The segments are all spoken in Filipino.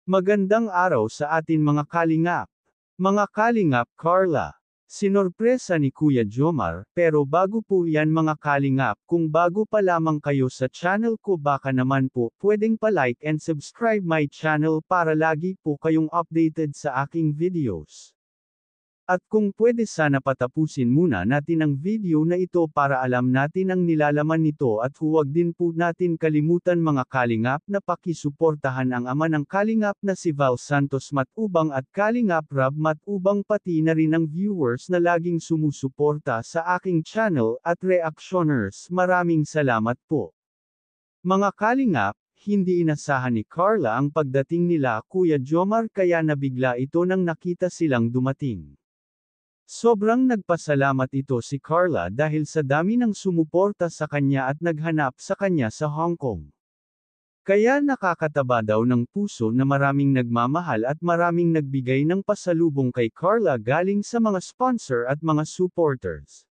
Magandang araw sa atin mga kalingap. Mga kalingap Carla. Sinorpresa ni Kuya Jomar, pero bago po yan mga kalingap, kung bago pa lamang kayo sa channel ko baka naman po pwedeng pa-like and subscribe my channel para lagi po kayong updated sa aking videos. At kung pwede sana patapusin muna natin ang video na ito para alam natin ang nilalaman nito at huwag din po natin kalimutan mga kalingap na pakisuportahan ang ama ng kalingap na si Val Santos Matubang at Kalingap Rab Matubang pati na rin ang viewers na laging sumusuporta sa aking channel at reactioners. Maraming salamat po. Mga kalingap, hindi inasahan ni Carla ang pagdating nila Kuya Jomar kaya nabigla ito nang nakita silang dumating. Sobrang nagpasalamat ito si Carla dahil sa dami ng sumuporta sa kanya at naghanap sa kanya sa Hong Kong. Kaya nakakataba daw ng puso na maraming nagmamahal at maraming nagbigay ng pasalubong kay Carla galing sa mga sponsor at mga supporters.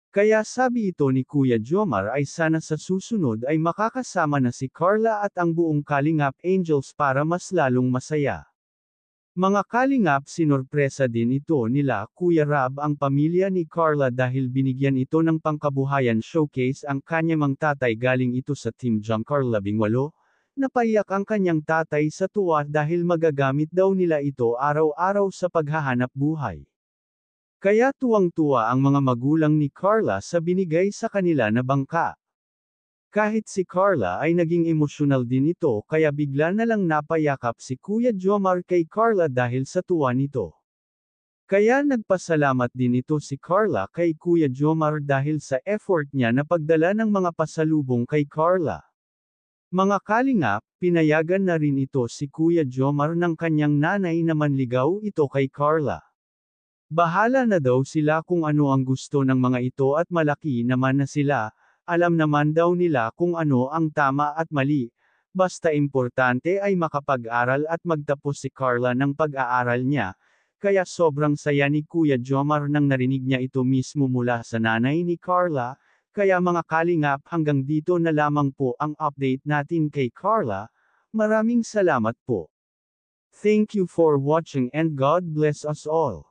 Kaya sabi ito ni Kuya Jomar ay sana sa susunod ay makakasama na si Carla at ang buong Kalingap Angels para mas lalong masaya. Mga kalingap sinorpresa din ito nila Kuya Rab ang pamilya ni Carla dahil binigyan ito ng pangkabuhayan showcase ang kanyang tatay galing ito sa Team Jumcar 18. Napaiyak ang kanyang tatay sa tuwa dahil magagamit daw nila ito araw-araw sa paghahanap buhay. Kaya tuwang-tuwa ang mga magulang ni Carla sa binigay sa kanila na bangka. Kahit si Carla ay naging emosyonal din ito kaya bigla na lang napayakap si Kuya Jomar kay Carla dahil sa tuwa nito. Kaya nagpasalamat din ito si Carla kay Kuya Jomar dahil sa effort niya na pagdala ng mga pasalubong kay Carla. Mga kalingap, pinayagan na rin ito si Kuya Jomar ng kanyang nanay na manligaw ito kay Carla. Bahala na daw sila kung ano ang gusto ng mga ito at malaki naman na sila. Alam naman daw nila kung ano ang tama at mali, basta importante ay makapag-aral at magtapos si Carla ng pag-aaral niya, kaya sobrang saya ni Kuya Jomar nang narinig niya ito mismo mula sa nanay ni Carla, kaya mga kalingap hanggang dito na lamang po ang update natin kay Carla, maraming salamat po. Thank you for watching and God bless us all.